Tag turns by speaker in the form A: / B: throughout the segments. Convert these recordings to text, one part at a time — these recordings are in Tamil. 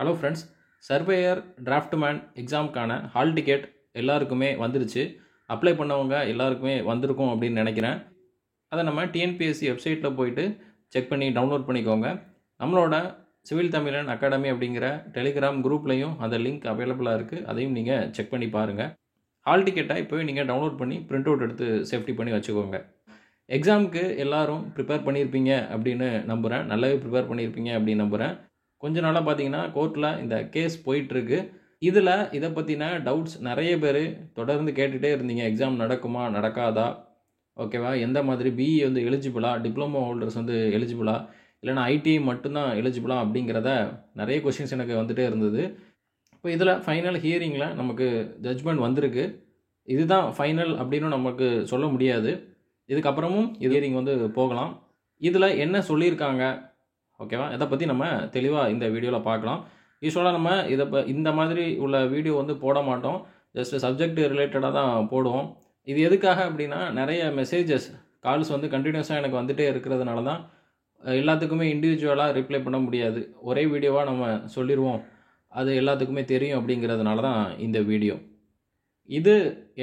A: ஹலோ ஃப்ரெண்ட்ஸ், சர்வேயர் டிராஃப்ட்மேன் எக்ஸாமுக்கான ஹால் டிக்கெட் எல்லாருக்குமே வந்துருச்சு. அப்ளை பண்ணவங்க எல்லாருக்குமே வந்திருக்கும் அப்படின்னு நினைக்கிறேன். அதை நம்ம டிஎன்பிஎஸ்சி வெப்சைட்டில் போயிட்டு செக் பண்ணி டவுன்லோட் பண்ணிக்கோங்க. நம்மளோட சிவில் தமிழன் அகாடமி அப்படிங்கிற டெலிகிராம் குரூப்லேயும் அந்த லிங்க் அவைலபிளாக இருக்குது. அதையும் நீங்கள் செக் பண்ணி பாருங்கள். ஹால் டிக்கெட்டை இப்போவே நீங்கள் டவுன்லோட் பண்ணி பிரிண்ட் அவுட் எடுத்து சேஃப்டி பண்ணி வச்சுக்கோங்க. எக்ஸாமுக்கு எல்லோரும் ப்ரிப்பேர் பண்ணியிருப்பீங்க அப்படின்னு நம்புகிறேன். நல்லாவே ப்ரிப்பேர் பண்ணியிருப்பீங்க அப்படின்னு நம்புகிறேன். கொஞ்ச நாளாக பார்த்தீங்கன்னா கோர்ட்டில் இந்த கேஸ் போயிட்டுருக்கு. இதை பற்றின டவுட்ஸ் நிறைய பேர் தொடர்ந்து கேட்டுகிட்டே இருந்தீங்க. எக்ஸாம் நடக்குமா நடக்காதா, ஓகேவா, எந்த மாதிரி பிஇ வந்து எலிஜிபிளா, டிப்ளமோ ஹோல்டர்ஸ் வந்து எலிஜிபிளா, இல்லைனா ஐடிஐ மட்டும்தான் எலிஜிபிளா அப்படிங்கிறத நிறைய கொஷின்ஸ் எனக்கு வந்துகிட்டே இருந்தது. இப்போ இதில் ஃபைனல் ஹியரிங்கில் நமக்கு ஜட்ஜ்மெண்ட் வந்திருக்கு. இதுதான் ஃபைனல் அப்படின்னு நமக்கு சொல்ல முடியாது. இதுக்கப்புறமும் இது ஹியரிங் வந்து போகலாம். இதில் என்ன சொல்லியிருக்காங்க, ஓகேவா, இதை பற்றி நம்ம தெளிவாக இந்த வீடியோவில் பார்க்கலாம். யூஸ்வலாக நம்ம இந்த மாதிரி உள்ள வீடியோ வந்து போட மாட்டோம். ஜஸ்ட் சப்ஜெக்ட் ரிலேட்டடாக தான் போடுவோம். இது எதுக்காக அப்படின்னா, நிறைய மெசேஜஸ் கால்ஸ் வந்து கண்டினியூஸாக எனக்கு வந்துகிட்டே இருக்கிறதுனால தான் எல்லாத்துக்குமே இண்டிவிஜுவலாக ரிப்ளை பண்ண முடியாது. ஒரே வீடியோவாக நம்ம சொல்லிடுவோம், அது எல்லாத்துக்குமே தெரியும் அப்படிங்கிறதுனால தான் இந்த வீடியோ. இது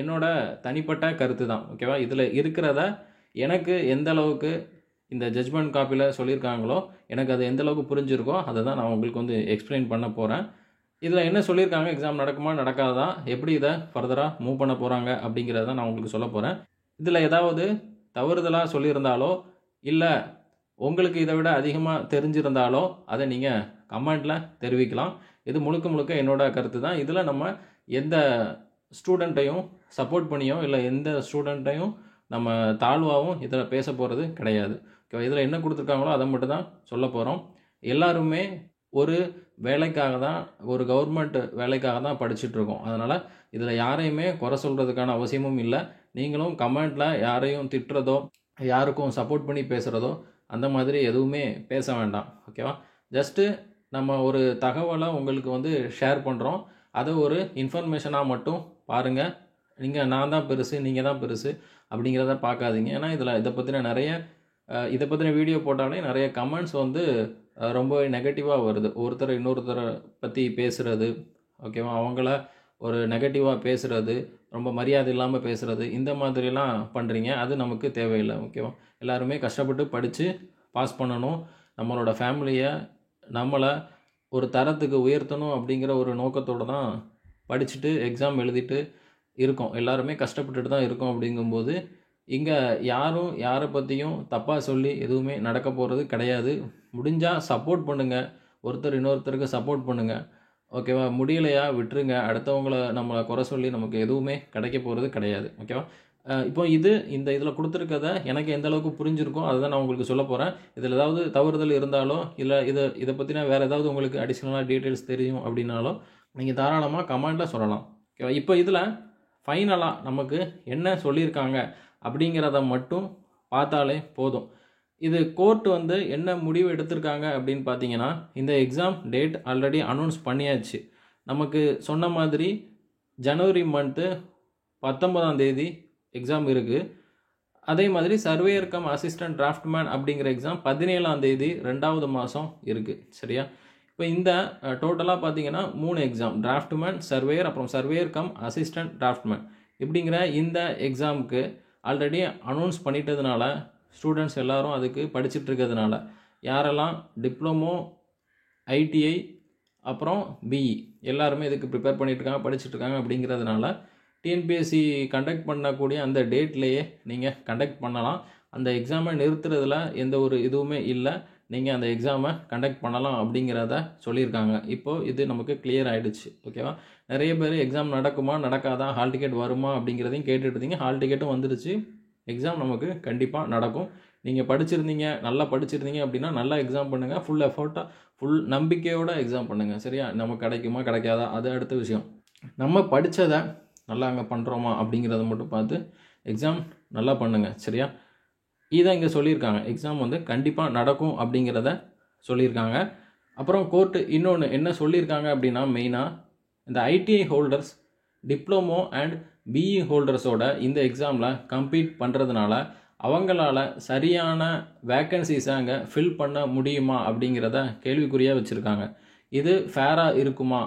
A: என்னோட தனிப்பட்ட கருத்து தான், ஓகேவா. இதில் இருக்கிறத எனக்கு எந்த அளவுக்கு இந்த ஜட்ஜ்மெண்ட் காப்பியில் சொல்லியிருக்காங்களோ, எனக்கு அது எந்த அளவுக்கு புரிஞ்சிருக்கோ அதை தான் நான் உங்களுக்கு வந்து எக்ஸ்பிளைன் பண்ண போகிறேன். இதில் என்ன சொல்லியிருக்காங்க, எக்ஸாம் நடக்குமா நடக்காதா, எப்படி இதை ஃபர்தராக மூவ் பண்ண போகிறாங்க அப்படிங்கிறத நான் உங்களுக்கு சொல்ல போகிறேன். இதில் ஏதாவது தவறுதலாக சொல்லியிருந்தாலோ, இல்லை உங்களுக்கு இதை விட அதிகமாக தெரிஞ்சிருந்தாலோ அதை நீங்கள் கமெண்ட்டில் தெரிவிக்கலாம். இது முழுக்க முழுக்க என்னோட கருத்து தான். இதில் நம்ம எந்த ஸ்டூடெண்ட்டையும் சப்போர்ட் பண்ணியோ இல்லை எந்த ஸ்டூடெண்ட்டையும் நம்ம தாழ்வாகவும் இதில் பேச போகிறது கிடையாது. ஓகே, இதில் என்ன கொடுத்துருக்காங்களோ அதை மட்டும் தான் சொல்ல போகிறோம். எல்லாருமே ஒரு வேலைக்காக தான், ஒரு கவர்மெண்ட் வேலைக்காக தான் படிச்சுட்ருக்கோம். அதனால் இதில் யாரையுமே குறை சொல்கிறதுக்கான அவசியமும் இல்லை. நீங்களும் கமெண்ட்டில் யாரையும் திட்டுறதோ, யாருக்கும் சப்போர்ட் பண்ணி பேசுகிறதோ அந்த மாதிரி எதுவுமே பேச வேண்டாம், ஓகேவா. ஜஸ்ட்டு நம்ம ஒரு தகவலை உங்களுக்கு வந்து ஷேர் பண்ணுறோம். அதை ஒரு இன்ஃபர்மேஷனாக மட்டும் பாருங்கள். நீங்கள் நான் தான் பெருசு, நீங்கள் தான் பெருசு அப்படிங்கிறத பார்க்காதீங்க. ஏன்னா இதை பற்றின வீடியோ போட்டாலே நிறைய கமெண்ட்ஸ் வந்து ரொம்ப நெகட்டிவாக வருது. ஒருத்தர் இன்னொருத்தரை பற்றி பேசுகிறது, ஓகேவா, அவங்கள ஒரு நெகட்டிவாக பேசுகிறது, ரொம்ப மரியாதை இல்லாமல் பேசுகிறது, இந்த மாதிரிலாம் பண்ணுறீங்க. அது நமக்கு தேவையில்லை, ஓகேவா. எல்லாருமே கஷ்டப்பட்டு படித்து பாஸ் பண்ணணும். நம்மளோட ஃபேமிலியை, நம்மளை ஒரு தரத்துக்கு உயர்த்தணும் அப்படிங்கிற ஒரு நோக்கத்தோடு தான் படிச்சுட்டு எக்ஸாம் எழுதிட்டு இருக்கோம். எல்லாருமே கஷ்டப்பட்டுட்டு தான் இருக்கோம். அப்படிங்கும்போது இங்கே யாரும் யாரை பற்றியும் தப்பாக சொல்லி எதுவுமே நடக்க போகிறது கிடையாது. முடிஞ்சால் சப்போர்ட் பண்ணுங்கள், ஒருத்தர் இன்னொருத்தருக்கு சப்போர்ட் பண்ணுங்கள், ஓகேவா. முடியலையா விட்டுருங்க. அடுத்தவங்கள நம்மளை குறை சொல்லி நமக்கு எதுவுமே கிடைக்க போகிறது கிடையாது, ஓகேவா. இப்போ இதில் கொடுத்துருக்கத எனக்கு எந்த அளவுக்கு புரிஞ்சிருக்கோ அதை தான் நான் உங்களுக்கு சொல்ல போகிறேன். இதில் ஏதாவது தவறுதல் இருந்தாலோ, இல்லை இதை பற்றின வேறு ஏதாவது உங்களுக்கு அடிஷ்னலாக டீட்டெயில்ஸ் தெரியும் அப்படின்னாலோ நீங்கள் தாராளமாக கமெண்ட்டில் சொல்லலாம், ஓகேவா. இப்போ இதில் ஃபைனலாக நமக்கு என்ன சொல்லியிருக்காங்க அப்படிங்கிறத மட்டும் பார்த்தாலே போதும். இது கோர்ட் வந்து என்ன முடிவு எடுத்திருக்காங்க அப்படின்னு பார்த்தீங்கன்னா, இந்த எக்ஸாம் டேட் ஆல்ரெடி அனௌன்ஸ் பண்ணியாச்சு. நமக்கு சொன்ன மாதிரி ஜனவரி மந்த்து 19ஆம் தேதி எக்ஸாம் இருக்குது. அதே மாதிரி சர்வேயர் கம் அசிஸ்டன்ட் டிராஃப்ட்மேன் அப்படிங்கிற எக்ஸாம் 17ஆம் தேதி 2வது மாதம் இருக்குது, சரியா. இப்போ இந்த டோட்டலாக பார்த்தீங்கன்னா 3 எக்ஸாம், டிராஃப்ட்மேன், சர்வேயர், அப்புறம் சர்வேயர் கம் அசிஸ்டன்ட் டிராஃப்ட்மேன் இப்படிங்கிற இந்த எக்ஸாமுக்கு ஆல்ரெடி அனௌன்ஸ் பண்ணிட்டதுனால ஸ்டூடெண்ட்ஸ் எல்லோரும் அதுக்கு படிச்சுட்டு இருக்கிறதுனால, யாரெல்லாம் டிப்ளமோ, ஐடிஐ, அப்புறம் பிஇ எல்லாருமே இதுக்கு ப்ரிப்பேர் பண்ணிகிட்ருக்காங்க, படிச்சுட்ருக்காங்க அப்படிங்கிறதுனால டிஎன்பிஎஸ்சி கண்டக்ட் பண்ணக்கூடிய அந்த டேட்லேயே நீங்கள் கண்டக்ட் பண்ணலாம். அந்த எக்ஸாமை நிறுத்துறதுல எந்த ஒரு இதுவுமே இல்லை. நீங்கள் அந்த எக்ஸாமை கண்டக்ட் பண்ணலாம் அப்படிங்கிறத சொல்லியிருக்காங்க. இப்போது இது நமக்கு கிளியர் ஆகிடுச்சு, ஓகேவா. நிறைய பேர் எக்ஸாம் நடக்குமா நடக்காதா, ஹால் டிக்கெட் வருமா அப்படிங்கிறதையும் கேட்டுட்டு இருந்தீங்க. ஹால் டிக்கெட்டும் வந்துடுச்சு. எக்ஸாம் நமக்கு கண்டிப்பாக நடக்கும். நீங்கள் படிச்சிருந்தீங்க, நல்லா படிச்சிருந்தீங்க அப்படின்னா நல்லா எக்ஸாம் பண்ணுங்கள். ஃபுல் எஃபோர்ட்டாக, ஃபுல் நம்பிக்கையோடு எக்ஸாம் பண்ணுங்கள், சரியா. நமக்கு கிடைக்குமா கிடைக்காதா அது அடுத்த விஷயம். நம்ம படித்ததை நல்லா அங்கே பண்ணுறோமா அப்படிங்கிறத மட்டும் பார்த்து எக்ஸாம் நல்லா பண்ணுங்கள், சரியா. இதை இங்கே சொல்லியிருக்காங்க. எக்ஸாம் வந்து கண்டிப்பாக நடக்கும் அப்படிங்கிறத சொல்லியிருக்காங்க. அப்புறம் கோர்ட்டு இன்னொன்று என்ன சொல்லியிருக்காங்க அப்படின்னா, மெயினாக இந்த ITI holders, diploma and BE ஹோல்டர்ஸோட இந்த எக்ஸாமில் கம்பீட் பண்ணுறதுனால அவங்களால சரியான வேக்கன்சிஸை அங்கே ஃபில் பண்ண முடியுமா அப்படிங்கிறத கேள்விக்குறியாக வச்சுருக்காங்க. இது ஃபேராக இருக்குமா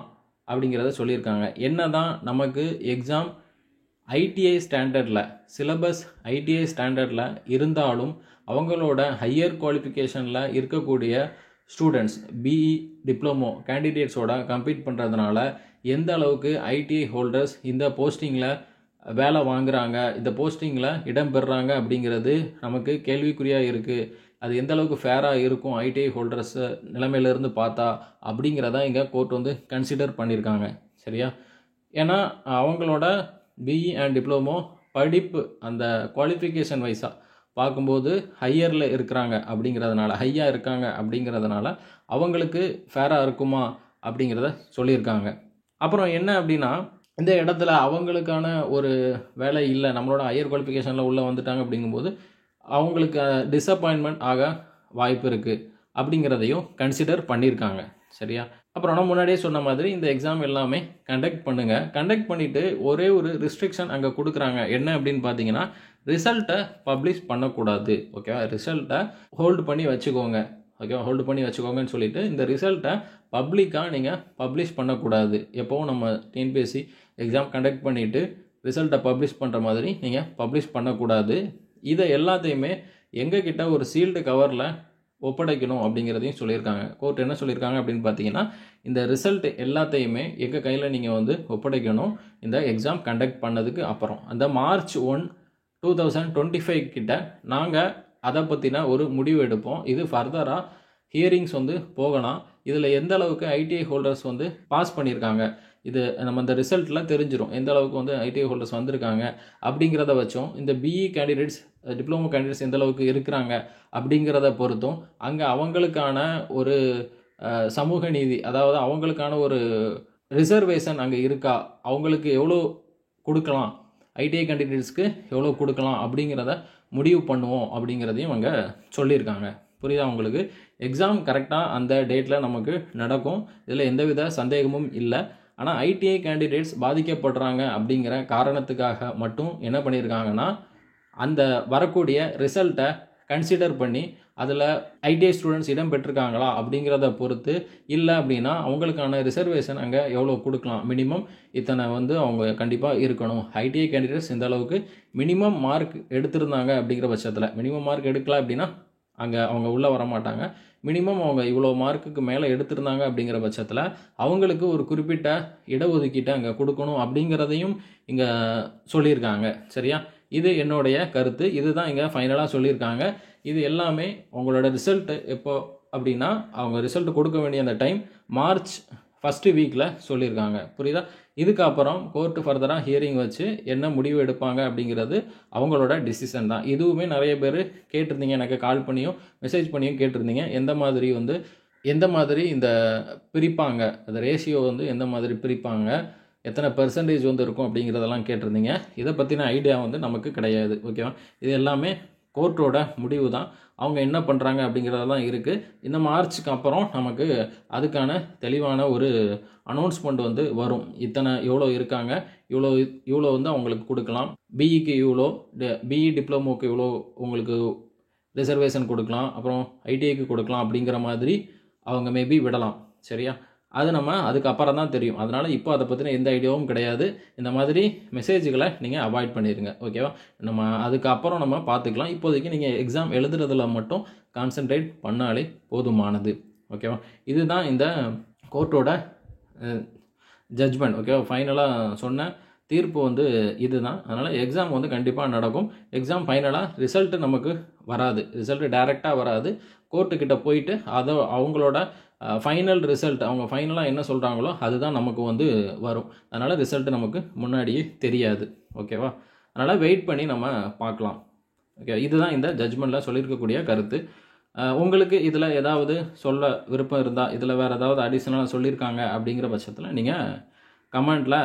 A: அப்படிங்கிறத சொல்லியிருக்காங்க. என்ன தான் நமக்கு எக்ஸாம் ஐடிஐ ஸ்டாண்டர்டில் சிலபஸ் ஐடிஐ ஸ்டாண்டர்டில் இருந்தாலும் அவங்களோட ஹையர் குவாலிஃபிகேஷனில் இருக்கக்கூடிய ஸ்டூடெண்ட்ஸ் பிஇ டிப்ளமோ கேண்டிடேட்ஸோட கம்பீட் பண்ணுறதுனால எந்த அளவுக்கு ஐடிஐ ஹோல்டர்ஸ் இந்த போஸ்டிங்கில் வேலை வாங்குகிறாங்க, இந்த போஸ்டிங்கில் இடம் பெறுறாங்க அப்படிங்கிறது நமக்கு கேள்விக்குறியாக இருக்குது. அது எந்த அளவுக்கு ஃபேராக இருக்கும் ஐடிஐ ஹோல்டர்ஸ் நிலைமையிலேருந்து பார்த்தா அப்படிங்கிறத இங்கே கோர்ட் வந்து கன்சிடர் பண்ணியிருக்காங்க. சரியா? ஏன்னா அவங்களோட பிஇ அண்ட் டிப்ளமோ படிப்பு அந்த குவாலிஃபிகேஷன் வைஸாக பார்க்கும்போது ஹையரில் இருக்கிறாங்க அப்படிங்கிறதுனால ஹையாக இருக்காங்க அப்படிங்கிறதுனால அவங்களுக்கு ஃபேராக இருக்குமா அப்படிங்கிறத சொல்லியிருக்காங்க. அப்புறம் என்ன அப்படின்னா, இந்த இடத்துல அவங்களுக்கான ஒரு வேலை இல்லை, நம்மளோட ஹையர் குவாலிஃபிகேஷனில் உள்ளே வந்துட்டாங்க அப்படிங்கும்போது அவங்களுக்கு டிஸப்பாயின்மெண்ட் ஆக வாய்ப்பு இருக்குது அப்படிங்கிறதையும் கன்சிடர் பண்ணியிருக்காங்க. சரியா? அப்புறம் நான் முன்னாடியே சொன்ன மாதிரி இந்த எக்ஸாம் எல்லாமே கண்டக்ட் பண்ணுங்கள். கண்டக்ட் பண்ணிவிட்டு ஒரே ஒரு ரிஸ்ட்ரிக்ஷன் அங்கே கொடுக்குறாங்க. என்ன அப்படின்னு பார்த்தீங்கன்னா, ரிசல்ட்டை பப்ளிஷ் பண்ணக்கூடாது. ஓகேவா? ரிசல்ட்டை ஹோல்டு பண்ணி வச்சுக்கோங்க. ஓகேவா? ஹோல்டு பண்ணி வச்சுக்கோங்கன்னு சொல்லிட்டு இந்த ரிசல்ட்டை பப்ளிக்காக நீங்கள் பப்ளிஷ் பண்ணக்கூடாது. எப்போவும் நம்ம டிஎன்பிஎஸ்சி எக்ஸாம் கண்டக்ட் பண்ணிவிட்டு ரிசல்ட்டை பப்ளிஷ் பண்ணுற மாதிரி நீங்கள் பப்ளிஷ் பண்ணக்கூடாது. இதை எல்லாத்தையுமே எங்ககிட்ட ஒரு சீல்டு கவரில் ஒப்படைக்கணும் அப்படிங்கிறதையும் சொல்லியிருக்காங்க. கோர்ட் என்ன சொல்லியிருக்காங்க அப்படின்னு பார்த்தீங்கன்னா, இந்த ரிசல்ட் எல்லாத்தையுமே எங்கள் கையில் நீங்கள் வந்து ஒப்படைக்கணும் இந்த எக்ஸாம் கண்டக்ட் பண்ணதுக்கு அப்புறம். அந்த March 1, 2025 கிட்ட நாங்கள் அதை பற்றின ஒரு முடிவு எடுப்போம். இது ஃபர்தராக ஹியரிங்ஸ் வந்து போகலாம். இதில் எந்த அளவுக்கு ஐடிஐ ஹோல்டர்ஸ் வந்து பாஸ் பண்ணியிருக்காங்க, இது நம்ம இந்த ரிசல்ட்டில் தெரிஞ்சிடும். எந்த அளவுக்கு வந்து ஐடிஐ ஹோல்டர்ஸ் வந்திருக்காங்க அப்படிங்கிறத வச்சும், இந்த பிஇ கேண்டிடேட்ஸ் டிப்ளமோ கேண்டிடேட்ஸ் எந்த அளவுக்கு இருக்கிறாங்க அப்படிங்கிறத பொறுத்தும் அங்கே அவங்களுக்கான ஒரு சமூக நீதி, அதாவது அவங்களுக்கான ஒரு ரிசர்வேஷன் அங்கே இருக்கா, அவங்களுக்கு எவ்வளோ கொடுக்கலாம், ஐடிஐ கேண்டிடேட்ஸ்க்கு எவ்வளோ கொடுக்கலாம் அப்படிங்கிறத முடிவு பண்ணுவோம் அப்படிங்கிறதையும் அங்கே சொல்லியிருக்காங்க. புரியுதா உங்களுக்கு? எக்ஸாம் கரெக்டாக அந்த டேட்டில் நமக்கு நடக்கும். இதில் எந்தவித சந்தேகமும் இல்லை. ஆனால் ஐடிஐ கேண்டிடேட்ஸ் பாதிக்கப்படுறாங்க அப்படிங்கிற காரணத்துக்காக மட்டும் என்ன பண்ணியிருக்காங்கன்னா, அந்த வரக்கூடிய ரிசல்ட்டை கன்சிடர் பண்ணி அதில் ஐடிஐ ஸ்டூடெண்ட்ஸ் இடம் பெற்றிருக்காங்களா அப்படிங்கிறத பொறுத்து, இல்லை அப்படின்னா அவங்களுக்கான ரிசர்வேஷன் அங்கே எவ்வளோ கொடுக்கலாம், மினிமம் இத்தனை வந்து அவங்க கண்டிப்பாக இருக்கணும். ஐடிஐ கேண்டிடேட்ஸ் இந்த அளவுக்கு மினிமம் மார்க் எடுத்திருந்தாங்க அப்படிங்கிற பட்சத்தில், மினிமம் மார்க் எடுக்கல அப்படின்னா அங்கே அவங்க உள்ளே வர மாட்டாங்க. மினிமம் அவங்க இவ்வளோ மார்க்குக்கு மேலே எடுத்திருந்தாங்க அப்படிங்கிற பட்சத்தில் அவங்களுக்கு ஒரு குறிப்பிட்ட இடஒதுக்கீட்டை அங்கே கொடுக்கணும் அப்படிங்கிறதையும் இங்கே சொல்லியிருக்காங்க. சரியா? இது என்னுடைய கருத்து. இதுதான் இங்கே ஃபைனலாக சொல்லியிருக்காங்க. இது எல்லாமே உங்களோட ரிசல்ட்டு எப்போ அப்படின்னா, அவங்க ரிசல்ட் கொடுக்க வேண்டிய அந்த டைம் March 1st வீக்கில் சொல்லியிருக்காங்க. புரியுதா? இதுக்கப்புறம் கோர்ட்டு ஃபர்தராக ஹியரிங் வச்சு என்ன முடிவு எடுப்பாங்க அப்படிங்கிறது அவங்களோட டிசிஷன் தான். இதுவுமே நிறைய பேர் கேட்டிருந்தீங்க, எனக்கு கால் பண்ணியும் மெசேஜ் பண்ணியும் கேட்டிருந்தீங்க, எந்த மாதிரி இந்த பிரிப்பாங்க, அந்த ரேஷியோ வந்து எந்த மாதிரி பிரிப்பாங்க, எத்தனை பெர்சன்டேஜ் வந்து இருக்கும் அப்படிங்கிறதெல்லாம் கேட்டிருந்தீங்க. இதை பற்றின ஐடியா வந்து நமக்கு கிடையாது. ஓகேவா? இது எல்லாமே கோர்ட்டோட முடிவு தான். அவங்க என்ன பண்ணுறாங்க அப்படிங்கிறதெல்லாம் இருக்குது. இந்த மார்ச்சுக்கு அப்புறம் நமக்கு அதுக்கான தெளிவான ஒரு அனௌன்ஸ்மெண்ட் வந்து வரும். எவ்வளோ இருக்காங்க, இவ்வளோ வந்து அவங்களுக்கு கொடுக்கலாம், பிஇக்கு இவ்வளோ, பிஇ டிப்ளமோக்கு இவ்வளோ உங்களுக்கு ரிசர்வேஷன் கொடுக்கலாம், அப்புறம் ஐடிஐக்கு கொடுக்கலாம் அப்படிங்கிற மாதிரி அவங்க மேபி விடலாம். சரியா? அது நம்ம அதுக்கப்புறம் தான் தெரியும். அதனால் இப்போ அதை பற்றின எந்த ஐடியாவும் கிடையாது. இந்த மாதிரி மெசேஜுகளை நீங்கள் அவாய்ட் பண்ணிடுங்க. ஓகேவா? நம்ம அதுக்கப்புறம் நம்ம பார்த்துக்கலாம். இப்போதைக்கு நீங்கள் எக்ஸாம் எழுதுறதுல மட்டும் கான்சென்ட்ரேட் பண்ணாலே போதுமானது. ஓகேவா? இதுதான் இந்த கோர்ட்டோட ஜட்ஜ்மெண்ட். ஓகேவா? ஃபைனலாக சொன்ன தீர்ப்பு வந்து இதுதான். அதனால் எக்ஸாம் வந்து கண்டிப்பாக நடக்கும். எக்ஸாம் ஃபைனலாக ரிசல்ட்டு நமக்கு வராது, ரிசல்ட்டு டைரெக்டாக வராது. கோர்ட்டுக்கிட்ட போயிட்டு அவங்களோட ஃபைனல் ரிசல்ட், அவங்க ஃபைனலாக என்ன சொல்கிறாங்களோ அதுதான் நமக்கு வந்து வரும். அதனால் ரிசல்ட்டு நமக்கு முன்னாடியே தெரியாது. ஓகேவா? அதனால் வெயிட் பண்ணி நம்ம பார்க்கலாம். ஓகே, இதுதான் இந்த ஜட்ஜ்மெண்ட்டில் சொல்லியிருக்கக்கூடிய கருத்து. உங்களுக்கு இதில் ஏதாவது சொல்ல விருப்பம் இருந்தால், இதில் வேறு ஏதாவது அடிஷ்னலாக சொல்லியிருக்காங்க அப்படிங்கிற பட்சத்தில் நீங்கள் கமெண்ட்டில்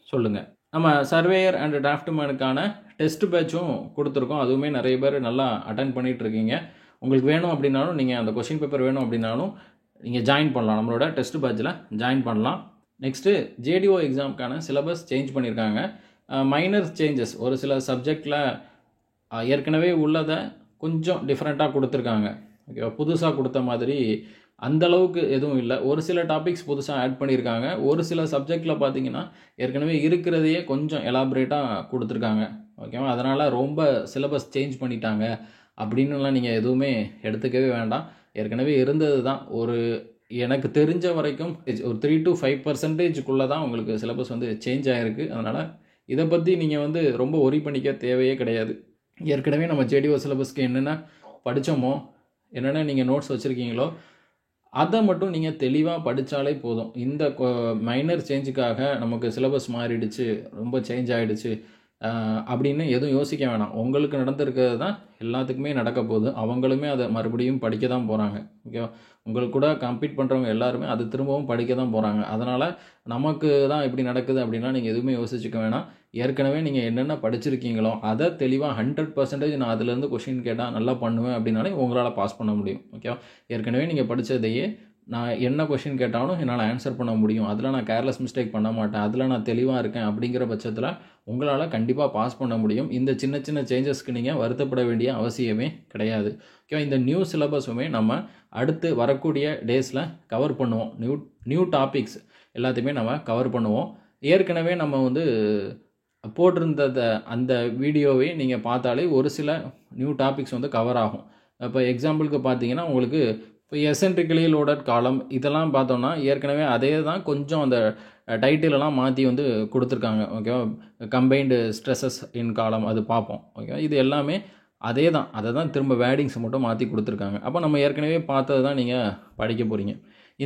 A: சொல்லுங்கள். நம்ம சர்வேயர் அண்ட் டிராஃப்ட்மேனுக்கான டெஸ்ட் பேட்சும் கொடுத்துருக்கோம். அதுவுமே நிறைய பேர் நல்லா அட்டென்ட் பண்ணிகிட்ருக்கீங்க. உங்களுக்கு வேணும் அப்படின்னாலும், நீங்கள் அந்த கொஷின் பேப்பர் வேணும் அப்படின்னாலும் நீங்கள் ஜாயின் பண்ணலாம், நம்மளோட டெஸ்ட் பேட்சில் ஜாயின் பண்ணலாம். நெக்ஸ்ட்டு ஜேடிஓ எக்ஸாமுக்கான சிலபஸ் சேஞ்ச் பண்ணியிருக்காங்க. மைனர் சேஞ்சஸ், ஒரு சில சப்ஜெக்டில் ஏற்கனவே உள்ளதை கொஞ்சம் டிஃப்ரெண்ட்டாக கொடுத்துருக்காங்க. ஓகேவா? புதுசாக கொடுத்த மாதிரி அந்த அளவுக்கு எதுவும் இல்லை. ஒரு சில டாபிக்ஸ் புதுசாக ஆட் பண்ணியிருக்காங்க. ஒரு சில சப்ஜெக்டில் பார்த்தீங்கன்னா ஏற்கனவே இருக்கிறதையே கொஞ்சம் எலாபரேட்டாக கொடுத்துருக்காங்க. ஓகேவா? அதனால் ரொம்ப சிலபஸ் சேஞ்ச் பண்ணிட்டாங்க அப்படின்னுலாம் நீங்கள் எதுவுமே எடுத்துக்கவே வேண்டாம். ஏற்கனவே இருந்தது தான். எனக்கு தெரிஞ்ச வரைக்கும் ஒரு 3 to 5% தான் உங்களுக்கு சிலபஸ் வந்து சேஞ்ச் ஆகிருக்கு. அதனால் இதை பற்றி நீங்கள் வந்து ரொம்ப ஒரி பண்ணிக்க தேவையே கிடையாது. ஏற்கனவே நம்ம ஜேடிஓ சிலபஸ்க்கு என்னென்ன படித்தோமோ, என்னென்ன நீங்கள் நோட்ஸ் வச்சுருக்கீங்களோ, அதை மட்டும் நீங்கள் தெளிவாக படித்தாலே போதும். இந்த மைனர் சேஞ்சுக்காக நமக்கு சிலபஸ் மாறிடுச்சு, ரொம்ப சேஞ்ச் ஆகிடுச்சு அப்படின்னு எதுவும் யோசிக்க வேணாம். உங்களுக்கு நடந்திருக்கிறது தான் எல்லாத்துக்குமே நடக்க போகுது. அவங்களுமே அதை மறுபடியும் படிக்க தான் போகிறாங்க. ஓகேவா? உங்களுக்கு கூட கம்ப்ளீட் பண்ணுறவங்க எல்லாருமே அது திரும்பவும் படிக்க தான் போகிறாங்க. அதனால் நமக்கு தான் இப்படி நடக்குது அப்படின்னா நீங்கள் எதுவுமே யோசிச்சுக்க வேணாம். ஏற்கனவே நீங்கள் என்னென்ன படிச்சிருக்கீங்களோ அதை தெளிவாக 100% நான் அதுலேருந்து கொஷின் கேட்டால் நல்லா பண்ணுவேன் அப்படின்னாலே உங்களால் பாஸ் பண்ண முடியும். ஓகேவா? ஏற்கனவே நீங்கள் படித்ததையே நான் என்ன கொஷின் கேட்டாலும் என்னால் ஆன்சர் பண்ண முடியும், அதில் நான் கேர்லெஸ் மிஸ்டேக் பண்ண மாட்டேன், அதில் நான் தெளிவாக இருக்கேன் அப்படிங்கிற பட்சத்தில் உங்களால் கண்டிப்பாக பாஸ் பண்ண முடியும். இந்த சின்ன சின்ன சேஞ்சஸ்க்கு நீங்கள் வருத்தப்பட வேண்டிய அவசியமே கிடையாது. ஓகேவா? இந்த நியூ சிலபஸுமே நம்ம அடுத்து வரக்கூடிய டேஸில் கவர் பண்ணுவோம். நியூ டாபிக்ஸ் எல்லாத்தையுமே நம்ம கவர் பண்ணுவோம். ஏற்கனவே நம்ம வந்து போட்டிருந்ததை அந்த வீடியோவை நீங்கள் பார்த்தாலே ஒரு சில நியூ டாபிக்ஸ் வந்து கவர் ஆகும். இப்போ எக்ஸாம்பிளுக்கு பார்த்தீங்கன்னா உங்களுக்கு இப்போ எசென்ட்ரிக்கலி லோடட் காலம் இதெல்லாம் பார்த்தோம்னா ஏற்கனவே அதே தான் கொஞ்சம் அந்த டைட்டிலெல்லாம் மாற்றி வந்து கொடுத்துருக்காங்க. ஓகேவா? கம்பைன்டு ஸ்ட்ரெஸ்ஸஸ் இன் காலம் அது பார்ப்போம். ஓகேவா? இது எல்லாமே அதே தான், அதை தான் திரும்ப வேர்டிங்ஸை மட்டும் மாற்றி கொடுத்துருக்காங்க. அப்போ நம்ம ஏற்கனவே பார்த்தது தான் நீங்கள் படிக்க போகிறீங்க.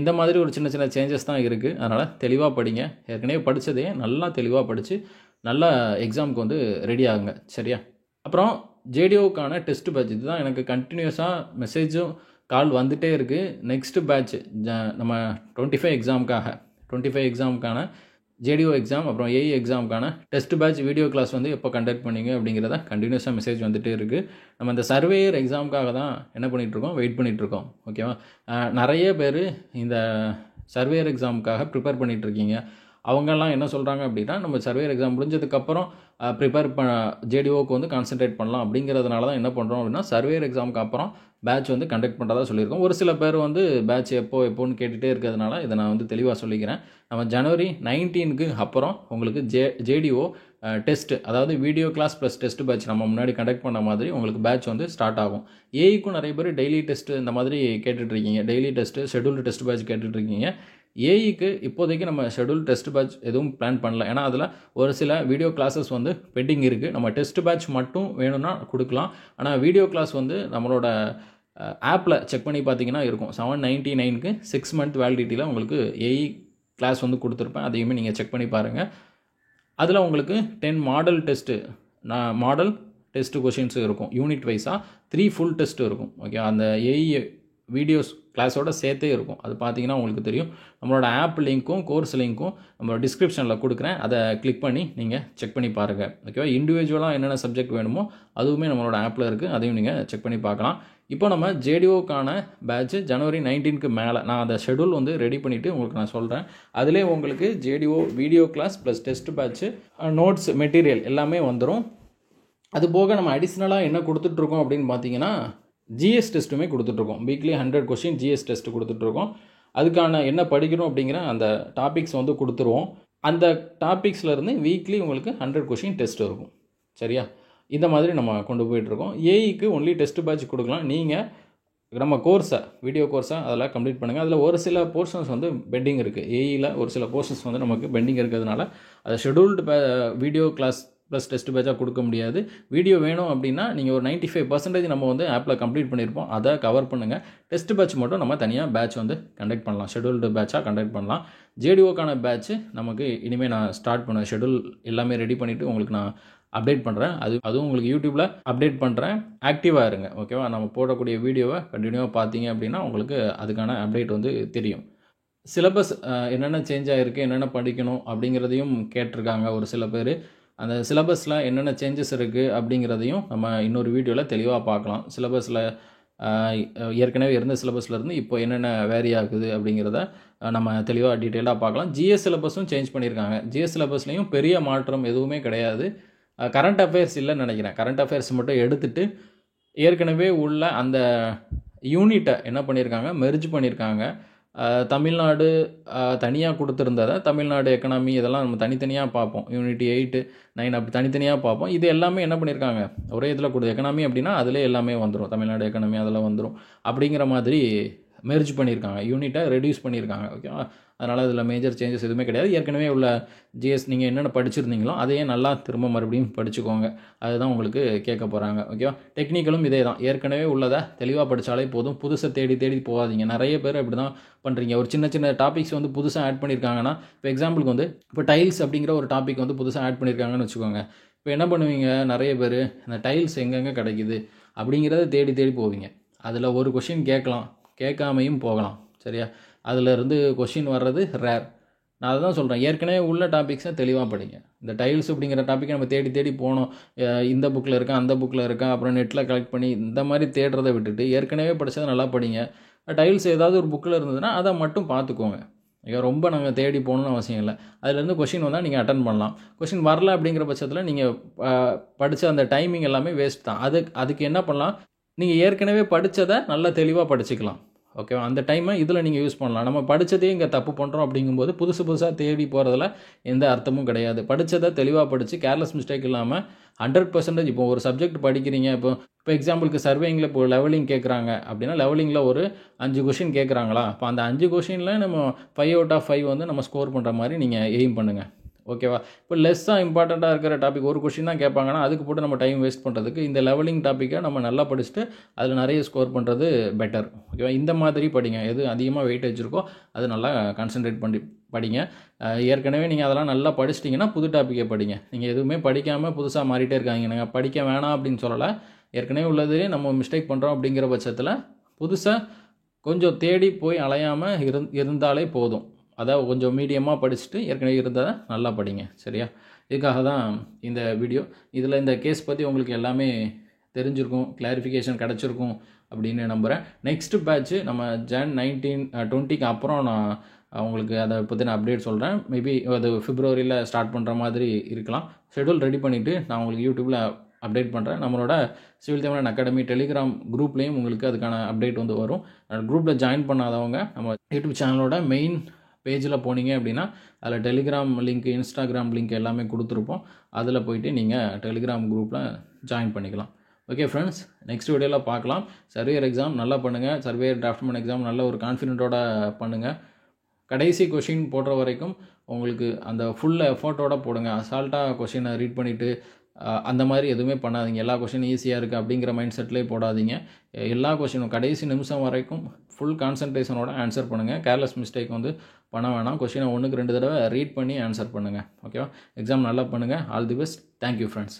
A: இந்த மாதிரி ஒரு சின்ன சின்ன சேஞ்சஸ் தான் இருக்குது. அதனால் தெளிவாக படிங்க. ஏற்கனவே படித்ததே நல்லா தெளிவாக படித்து நல்லா எக்ஸாமுக்கு வந்து ரெடி ஆகுங்க. சரியா? அப்புறம் ஜேடிஓவுக்கான டெஸ்ட் பேட்ச் இதுதான் எனக்கு கண்டினியூஸாக மெசேஜும் கால் வந்துகிட்டே இருக்குது. நெக்ஸ்ட்டு பேட்ச் நம்ம 25 எக்ஸாமுக்கான ஜேடிஓ எக்ஸாம் அப்புறம் ஏஇ எக்ஸாமுக்கான டெஸ்ட் பேட்ச் வீடியோ கிளாஸ் வந்து எப்போ கண்டக்ட் பண்ணிங்க அப்படிங்கிறத கண்டினியூஸாக மெசேஜ் வந்துகிட்டே இருக்குது. நம்ம இந்த சர்வேயர் எக்ஸாமுக்காக தான் என்ன பண்ணிகிட்ருக்கோம், வெயிட் பண்ணிகிட்ருக்கோம். ஓகேவா? நிறைய பேர் இந்த சர்வேயர் எக்ஸாமுக்காக ப்ரிப்பேர் பண்ணிகிட்ருக்கீங்க. அவங்கெல்லாம் என்ன சொல்கிறாங்க அப்படின்னா நம்ம சர்வேயர் எக்ஸாம் முடிஞ்சதுக்கப்புறம் ஜேடிஓக்கு வந்து கான்சென்ட்ரேட் பண்ணலாம் அப்படிங்கிறதுனால தான் என்ன பண்ணுறோம் அப்படின்னா சர்வேயர் எக்ஸாமுக்கு அப்புறம் பேட்ச் வந்து கண்டக்ட் பண்ணுறதா சொல்லியிருக்கோம். ஒரு சில பேர் வந்து பேட்ச் எப்போன்னு கேட்டுகிட்டே இருக்கிறதுனால இதை நான் வந்து தெளிவாக சொல்லிக்கிறேன். நம்ம ஜனவரி 19க்கு அப்புறம் உங்களுக்கு ஜேடிஓ டெஸ்ட்டு, அதாவது video class plus test batch நம்ம முன்னாடி கண்டக்ட் பண்ண மாதிரி உங்களுக்கு பேட்ச் வந்து ஸ்டார்ட் ஆகும். ஏஇக்கும் நிறைய பேர் டெய்லி டெஸ்ட்டு இந்த மாதிரி கேட்டுட்ருக்கீங்க, daily test scheduled test batch கேட்டுட்ருக்கீங்க. ஏஇக்கு இப்போதைக்கு நம்ம ஷெட்யூல் டெஸ்ட் பேட்ச் எதுவும் பிளான் பண்ணல. ஏன்னா அதில் ஒரு சில வீடியோ கிளாஸஸ் வந்து பெண்டிங் இருக்குது. நம்ம டெஸ்ட் பேட்ச் மட்டும் வேணும்னா கொடுக்கலாம். ஆனால் வீடியோ கிளாஸ் வந்து நம்மளோட ஆப்பில் செக் பண்ணி பார்த்தீங்கன்னா இருக்கும். 799க்கு 6 month வேலிடிட்டியில் உங்களுக்கு ஏஇ கிளாஸ் வந்து கொடுத்துருப்பேன். அதையுமே நீங்கள் செக் பண்ணி பாருங்கள். அதில் உங்களுக்கு 10 மாடல் டெஸ்ட்டு கொஷின்ஸ் இருக்கும். யூனிட் வைஸாக 3 ஃபுல் டெஸ்ட்டு இருக்கும். ஓகே, அந்த ஏஇ வீடியோஸ் கிளாஸோட சேர்த்தே இருக்கும். அது பார்த்தீங்கன்னா உங்களுக்கு தெரியும். நம்மளோட ஆப் லிங்க்கும் கோர்ஸ் லிங்க்கும் நம்மளோட டிஸ்கிரிப்ஷனில் கொடுக்குறேன். அதை கிளிக் பண்ணி நீங்கள் செக் பண்ணி பாருங்கள். ஓகேவா? இண்டிவிஜுவலாக என்னென்ன சப்ஜெக்ட் வேணுமோ அதுவுமே நம்மளோட ஆப்பில் இருக்குது. அதையும் நீங்கள் செக் பண்ணி பார்க்கலாம். இப்போ நம்ம ஜேடிஓக்கான பேட்ச் ஜனவரி 19க்கு மேலே நான் அந்த ஷெடியூல் வந்து ரெடி பண்ணிவிட்டு உங்களுக்கு நான் சொல்கிறேன். அதிலே உங்களுக்கு JDO video class plus test batch, notes, material எல்லாமே வந்துடும். அது போக நம்ம அடிஷ்னலாக என்ன கொடுத்துட்ருக்கோம் அப்படின்னு பார்த்தீங்கன்னா ஜிஎஸ் டெஸ்ட்டுமே கொடுத்துட்ருக்கோம். வீக்லி 100 கொஷின் ஜிஎஸ் டெஸ்ட்டு கொடுத்துட்ருக்கோம். அதுக்கான என்ன படிக்கணும் அப்படிங்கிற அந்த டாபிக்ஸ் வந்து கொடுத்துருவோம். அந்த டாபிக்ஸ்லேருந்து வீக்லி உங்களுக்கு 100 கொஷின் டெஸ்ட் இருக்கும். சரியா? இந்த மாதிரி நம்ம கொண்டு போயிட்டுருக்கோம். ஏஇக்கு ஒன்லி டெஸ்ட் பேட்ச் கொடுக்கலாம். நீங்கள் நம்ம கோர்ஸை வீடியோ கோர்ஸை அதெல்லாம் கம்ப்ளீட் பண்ணுங்கள். அதில் ஒரு சில போர்ஷன்ஸ் வந்து பெண்டிங் இருக்குது. ஏஇயில் ஒரு சில போர்ஷன்ஸ் வந்து நமக்கு பெண்டிங் இருக்கிறதுனால அதை scheduled video class plus test பேட்சாக கொடுக்க முடியாது. வீடியோ வேணும் அப்படின்னா நீங்கள் ஒரு 95% நம்ம வந்து ஆப்பில் கம்ப்ளீட் பண்ணியிருப்போம். அதை கவர் பண்ணுங்கள். டெஸ்ட் பேட்ச் மட்டும் நம்ம தனியாக பேட்ச் வந்து கண்டக்ட் பண்ணலாம். ஷெடியூல்டு பேட்சாக கண்டக்ட் பண்ணலாம். ஜேடிஓக்கான பேட்ச்சு நமக்கு இனிமேல் நான் ஸ்டார்ட் பண்ணுவேன். ஷெடியூல் எல்லாமே ரெடி பண்ணிவிட்டு உங்களுக்கு நான் அப்டேட் பண்ணுறேன். அதுவும் உங்களுக்கு யூடியூப்பில் அப்டேட் பண்ணுறேன். ஆக்டிவாக இருங்க. ஓகேவா? நம்ம போடக்கூடிய வீடியோவை கண்டினியூவாக பார்த்தீங்க அப்படின்னா உங்களுக்கு அதுக்கான அப்டேட் வந்து தெரியும். சிலபஸ் என்னென்ன சேஞ்ச் ஆகிருக்கு, என்னென்ன படிக்கணும் அப்படிங்கிறதையும் கேட்டிருக்காங்க ஒரு சில பேர். அந்த சிலபஸில் என்னென்ன சேஞ்சஸ் இருக்குது அப்படிங்கிறதையும் நம்ம இன்னொரு வீடியோவில் தெளிவாக பார்க்கலாம். சிலபஸில் ஏற்கனவே இருந்த சிலபஸ்லேருந்து இப்போ என்னென்ன வேரி ஆகுது அப்படிங்கிறத நம்ம தெளிவாக டீட்டெயிலாக பார்க்கலாம். ஜிஎஸ் சிலபஸும் சேஞ்ச் பண்ணியிருக்காங்க. ஜிஎஸ் சிலபஸ்லேயும் பெரிய மாற்றம் எதுவுமே கிடையாது. கரண்ட் அஃபேர்ஸ் இல்லைன்னு நினைக்கிறேன். கரண்ட் அஃபேர்ஸ் மட்டும் எடுத்துகிட்டு ஏற்கனவே உள்ள அந்த யூனிட்டை என்ன பண்ணியிருக்காங்க, மெர்ஜ் பண்ணியிருக்காங்க. தமிழ்நாடு தனியாக கொடுத்துருந்ததை தமிழ்நாடு எக்கனாமி இதெல்லாம் நம்ம தனித்தனியாக பார்ப்போம். யூனிட் 8, 9 அப்படி தனித்தனியாக பார்ப்போம். இது எல்லாமே என்ன பண்ணியிருக்காங்க, ஒரே இதில் கொடுத்து எக்கனாமி அப்படின்னா அதிலே எல்லாமே வந்துடும், தமிழ்நாடு எக்கனாமி அதில் வந்துடும் அப்படிங்கிற மாதிரி மெர்ஜ் பண்ணியிருக்காங்க, யூனிட்டை ரெடியூஸ் பண்ணியிருக்காங்க. ஓகேவா? அதனால் அதில் மேஜர் சேஞ்சஸ் எதுவுமே கிடையாது. ஏற்கனவே உள்ள ஜிஎஸ் நீங்கள் என்னென்ன படிச்சிருந்தீங்களோ அதையே நல்லா திரும்ப மறுபடியும் படிச்சுக்கோங்க. அதுதான் உங்களுக்கு கேட்க போகிறாங்க. ஓகேவா? டெக்னிக்கலும் இதே தான், ஏற்கனவே உள்ளதை தெளிவாக படித்தாலே போதும். புதுசை தேடி தேடி போகாதீங்க. நிறைய பேர் அப்படி தான் பண்ணுறீங்க. ஒரு சின்ன சின்ன டாபிக்ஸ் வந்து புதுசாக ஆட் பண்ணியிருக்காங்கன்னா, இப்போ எக்ஸாம்பிளுக்கு வந்து இப்போ டைல்ஸ் அப்படிங்கிற ஒரு டாபிக் வந்து புதுசாக ஆட் பண்ணியிருக்காங்கன்னு வச்சுக்கோங்க. இப்போ என்ன பண்ணுவீங்க, நிறைய பேர் இந்த டைல்ஸ் எங்கெங்கே கிடைக்குது அப்படிங்கிறத தேடி தேடி போவீங்க. அதில் ஒரு கொஷின் கேட்கலாம், கேட்காமையும் போகலாம். சரியா? அதிலிருந்து கொஷின் வர்றது ரேர். நான் அதை தான் சொல்கிறேன், ஏற்கனவே உள்ள டாபிக்ஸை தெளிவாக படிங்க. இந்த டைல்ஸ் அப்படிங்கிற டாப்பிக்கை நம்ம தேடி தேடி போனோம், இந்த புக்கில் இருக்கா அந்த புக்கில் இருக்கா அப்புறம் நெட்டில் கலெக்ட் பண்ணி இந்த மாதிரி தேடுறதை விட்டுட்டு ஏற்கனவே படித்ததை நல்லா படிங்க. டைல்ஸ் ஏதாவது ஒரு புக்கில் இருந்ததுன்னா அதை மட்டும் பார்த்துக்கோங்க. ரொம்ப நாங்கள் தேடி போகணுன்னு அவசியம் இல்லை. அதுலேருந்து கொஷின் வந்தால் நீங்கள் அட்டன் பண்ணலாம். கொஷின் வரல அப்படிங்கிற பட்சத்தில் நீங்கள் படித்த அந்த டைமிங் எல்லாமே வேஸ்ட் தான். அதுக்கு என்ன பண்ணலாம், நீங்கள் ஏற்கனவே படித்ததை நல்லா தெளிவாக படிச்சுக்கலாம். ஓகேவா? அந்த டைமை இதில் நீங்கள் யூஸ் பண்ணலாம். நம்ம படித்ததே இங்கே தப்பு பண்ணுறோம் அப்படிங்கும்போது புதுசாக தேடி போகிறதுல எந்த அர்த்தமும் கிடையாது. படித்ததை தெளிவாக படித்து கேர்லெஸ் மிஸ்டேக் இல்லாமல் 100% இப்போ ஒரு சப்ஜெக்ட் படிக்கிறீங்க. இப்போ எக்ஸாம்பிளுக்கு சர்வேயிங்கில் இப்போ லெவலிங் கேட்குறாங்க அப்படின்னா, லெவலிங்கில் ஒரு 5 கொஷின் கேட்குறாங்களா, இப்போ அந்த 5 கொஷினில் நம்ம 5 out of 5 வந்து நம்ம ஸ்கோர் பண்ணுற மாதிரி நீங்கள் எய்ம் பண்ணுங்கள். ஓகேவா? இப்போ லெஸ்ஸாக இம்பார்ட்டண்ட்டாக இருக்கிற டாபிக் ஒரு கொஷின் தான் கேட்பாங்கன்னா அதுக்கு போட்டு நம்ம டைம் வேஸ்ட் பண்ணுறதுக்கு இந்த லெவலிங் டாப்பிக்கை நம்ம நல்லா படிச்சுட்டு அதில் நிறைய ஸ்கோர் பண்ணுறது பெட்டர். ஓகேவா? இந்த மாதிரி படிங்க. எது அதிகமாக வெயிட்டேஜ் இருக்கோ அது நல்லா கான்சன்ட்ரேட் பண்ணி படிங்க. ஏற்கனவே நீங்கள் அதெல்லாம் நல்லா படிச்சிட்டிங்கன்னா புது டாப்பிக்கை படிங்க. நீங்கள் எதுவுமே படிக்காமல் புதுசாக மாறிட்டே இருக்காங்க. நீங்கள் படிக்க வேணாம் அப்படின்னு சொல்லலை. ஏற்கனவே உள்ளதே நம்ம மிஸ்டேக் பண்ணுறோம் அப்படிங்கிற பட்சத்தில் புதுசாக கொஞ்சம் தேடி போய் அலையாமல் இருந்தாலே போதும். அதாவது கொஞ்சம் மீடியமாக படிச்சுட்டு ஏற்கனவே இருந்ததை நல்லா படிங்க. சரியா? இதுக்காக தான் இந்த வீடியோ. இதில் இந்த கேஸ் பற்றி உங்களுக்கு எல்லாமே தெரிஞ்சிருக்கும், கிளாரிஃபிகேஷன் கிடச்சிருக்கும் அப்படின்னு நம்புகிறேன். நெக்ஸ்ட் பேட்ச்சு நம்ம Jan 19, 20க்கு அப்புறம் நான் உங்களுக்கு அதை பற்றின அப்டேட் சொல்கிறேன். மேபி அது Februaryயில் ஸ்டார்ட் பண்ணுற மாதிரி இருக்கலாம். ஷெடியூல் ரெடி பண்ணிவிட்டு நான் உங்களுக்கு யூடியூப்பில் அப்டேட் பண்ணுறேன். நம்மளோட சிவில் தமிழன் அகாடமி டெலிகிராம் குரூப்லேயும் உங்களுக்கு அதுக்கான அப்டேட் வந்து வரும். குரூப்பில் ஜாயின் பண்ணாதவங்க நம்ம யூடியூப் சேனலோட மெயின் பேஜில் போனீங்க அப்படின்னா அதில் டெலிகிராம் லிங்க், இன்ஸ்டாகிராம் லிங்க் எல்லாமே கொடுத்துருப்போம். அதில் போய்ட்டு நீங்கள் டெலிகிராம் குரூப்பில் ஜாயின் பண்ணிக்கலாம். ஓகே ஃப்ரெண்ட்ஸ், நெக்ஸ்ட் வீடியோவில் பார்க்கலாம். சர்வேயர் எக்ஸாம் நல்லா பண்ணுங்கள். சர்வேயர் டிராஃப்ட்மேன் எக்ஸாம் நல்ல ஒரு கான்ஃபிடென்ட்டோட பண்ணுங்கள். கடைசி கொஷின் போடுற வரைக்கும் உங்களுக்கு அந்த ஃபுல் எஃபோர்ட்டோட போடுங்க. அசால்ட்டாக கொஷினை ரீட் பண்ணிவிட்டு அந்த மாதிரி எதுவுமே பண்ணாதீங்க. எல்லா கொஷினும் ஈஸியாக இருக்குது அப்படிங்கிற மைண்ட் செட்லேயே போடாதீங்க. எல்லா கொஷினும் கடைசி நிமிஷம் வரைக்கும் ஃபுல் கான்சன்ட்ரேஷனோட ஆன்சர் பண்ணுங்கள். கேர்லெஸ் மிஸ்டேக் வந்து பண்ண வேணாம். கொஷினை 1க்கு 2 தடவை ரீட் பண்ணி ஆன்சர் பண்ணுங்கள். ஓகேவா? எக்ஸாம் நல்லா பண்ணுங்கள். All the best. Thank you friends.